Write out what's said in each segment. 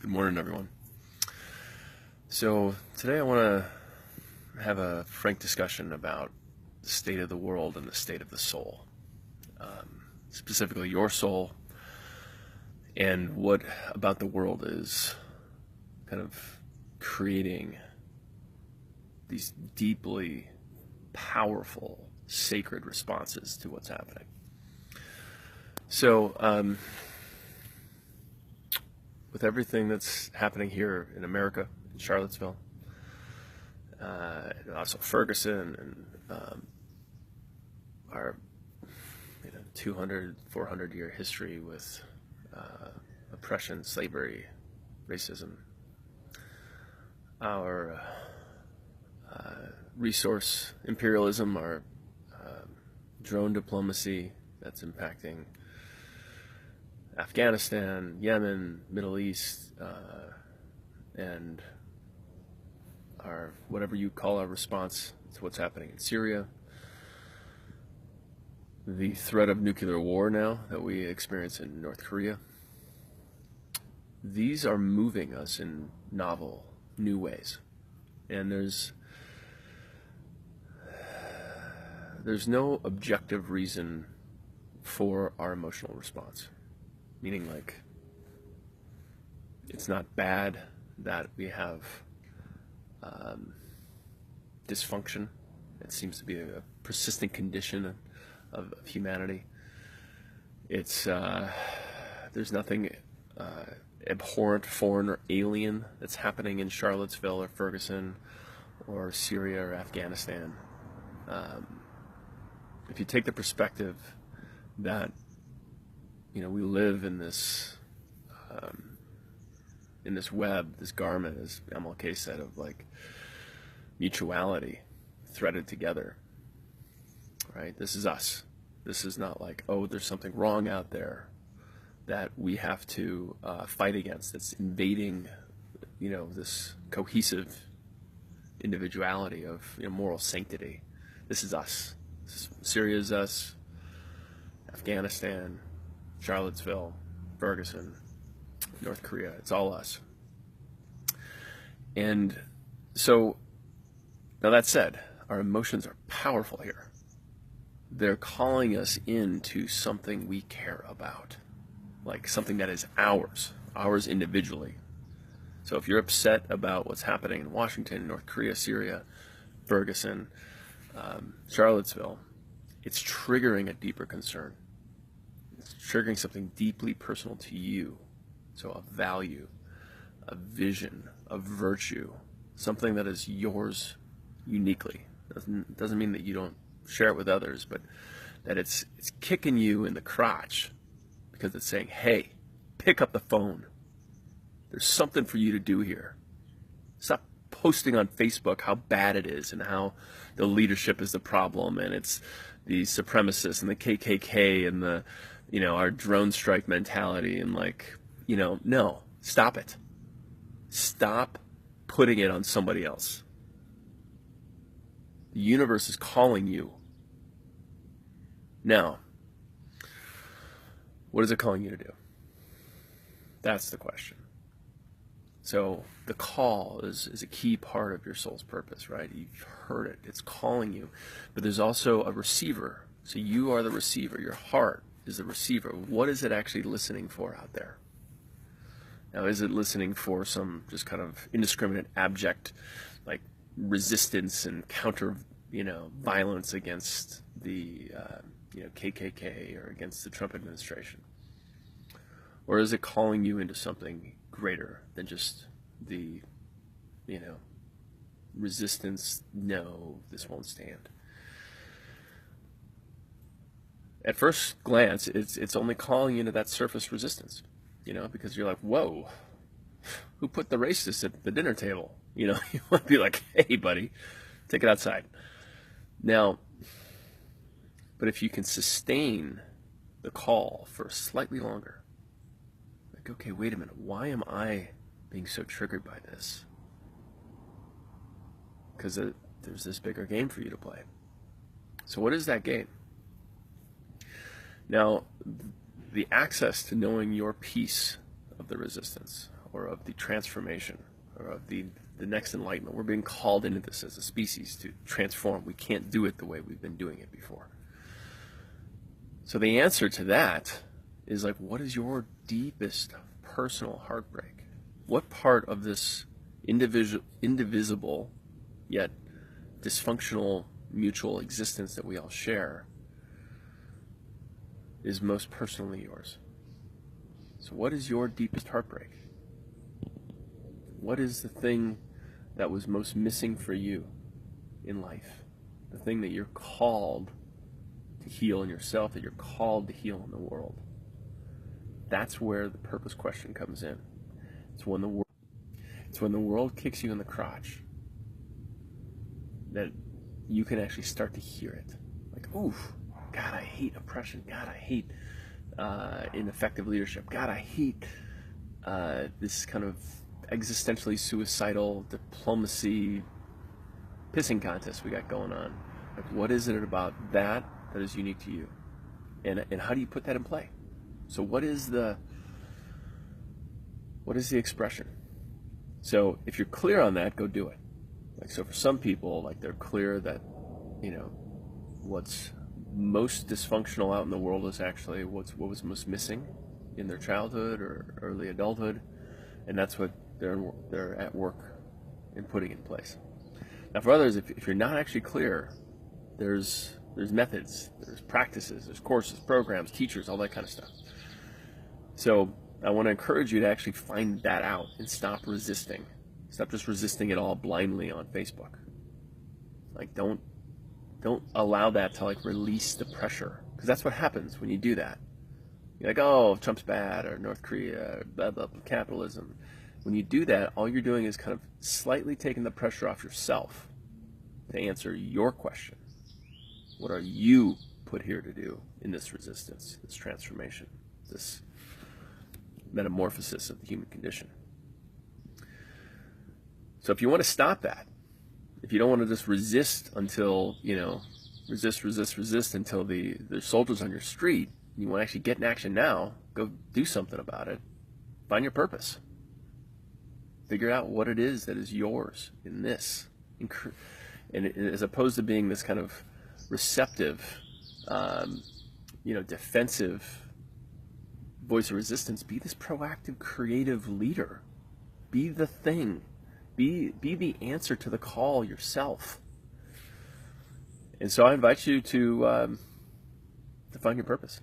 Good morning, everyone. So today I want to have a frank discussion about the state of the world and the state of the soul, specifically your soul, and what about the world is kind of creating these deeply powerful, sacred responses to what's happening. So, with everything that's happening here in America, in Charlottesville, and also Ferguson, and our 200, 400 year history with oppression, slavery, racism, our resource imperialism, our drone diplomacy that's impacting Afghanistan, Yemen, Middle East, and our whatever you call our response to what's happening in Syria, the threat of nuclear war now that we experience in North Korea. These are moving us in novel, new ways, and there's no objective reason for our emotional response. Meaning, like, it's not bad that we have dysfunction. It seems to be a persistent condition of humanity. It's there's nothing abhorrent, foreign, or alien that's happening in Charlottesville or Ferguson or Syria or Afghanistan. If you take the perspective that we live in this web, this garment, as MLK said, of like mutuality threaded together, right? This is us. This is not like, oh, there's something wrong out there that we have to fight against, that's invading, this cohesive individuality of moral sanctity. This is us. Syria is us. Afghanistan, Charlottesville, Ferguson, North Korea, it's all us. And so, now that said, our emotions are powerful here. They're calling us into something we care about, like something that is ours individually. So if you're upset about what's happening in Washington, North Korea, Syria, Ferguson, Charlottesville, it's triggering a deeper concern. It's triggering something deeply personal to you. So a value, a vision, a virtue, something that is yours uniquely. Doesn't mean that you don't share it with others, but that it's kicking you in the crotch because it's saying, hey, pick up the phone. There's something for you to do here. Stop posting on Facebook how bad it is and how the leadership is the problem and it's the supremacists and the KKK and the our drone strike mentality and no, stop it. Stop putting it on somebody else. The universe is calling you. Now, what is it calling you to do? That's the question. So the call is a key part of your soul's purpose, right? You've heard it. It's calling you. But there's also a receiver. So you are the receiver. Your heart is the receiver. What is it actually listening for out there? Now, is it listening for some just kind of indiscriminate, abject, like resistance and counter, violence against the, KKK or against the Trump administration? Or is it calling you into something greater than just the, resistance? No, this won't stand. At first glance, it's only calling you into that surface resistance, because you're like, whoa, who put the racists at the dinner table? You want to be like, hey, buddy, take it outside. Now, but if you can sustain the call for slightly longer, like, okay, wait a minute, why am I being so triggered by this? Because there's this bigger game for you to play. So what is that game? Now, the access to knowing your piece of the resistance or of the transformation or of the next enlightenment. We're being called into this as a species to transform. We can't do it the way we've been doing it before. So the answer to that is like, what is your deepest personal heartbreak? What part of this indivisible yet dysfunctional mutual existence that we all share is most personally yours? So what is your deepest heartbreak? What is the thing that was most missing for you in life? The thing that you're called to heal in yourself, that you're called to heal in the world. That's where the purpose question comes in. It's when the world kicks you in the crotch that you can actually start to hear it. Like, oof, God, I hate oppression. God, I hate ineffective leadership. God, I hate this kind of existentially suicidal diplomacy pissing contest we got going on. Like, what is it about that is unique to you? And how do you put that in play? So what is the expression? So if you're clear on that, go do it. Like, so for some people, like, they're clear that, you know, what's most dysfunctional out in the world is actually what was most missing in their childhood or early adulthood, and that's what they're at work in putting in place. Now, for others, if you're not actually clear, there's methods, there's practices, there's courses, programs, teachers, all that kind of stuff. So I want to encourage you to actually find that out and stop resisting. Stop just resisting it all blindly on Facebook. Like, don't allow that to like release the pressure, because that's what happens when you do that. You're like, oh, Trump's bad, or North Korea, or blah, blah, blah, capitalism. When you do that, all you're doing is kind of slightly taking the pressure off yourself to answer your question. What are you put here to do in this resistance, this transformation, this metamorphosis of the human condition? So if you want to stop that, if you don't want to just resist until, resist until there's soldiers on your street, you want to actually get in action now, go do something about it. Find your purpose. Figure out what it is that is yours in this. And as opposed to being this kind of receptive, defensive voice of resistance, be this proactive, creative leader. Be the thing. Be the answer to the call yourself. And so I invite you to find your purpose,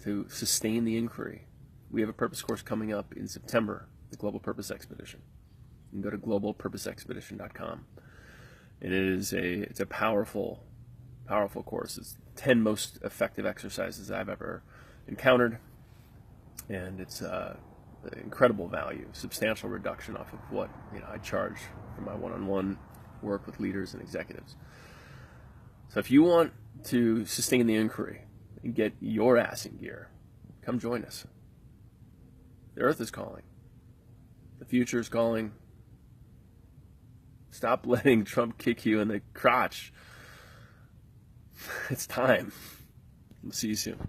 to sustain the inquiry. We have a purpose course coming up in September, the Global Purpose Expedition. You can go to globalpurposeexpedition.com. It's a powerful course. It's 10 most effective exercises I've ever encountered, and it's incredible value, substantial reduction off of what I charge for my one-on-one work with leaders and executives. So if you want to sustain the inquiry and get your ass in gear, come join us. The earth is calling. The future is calling. Stop letting Trump kick you in the crotch. It's time. We'll see you soon.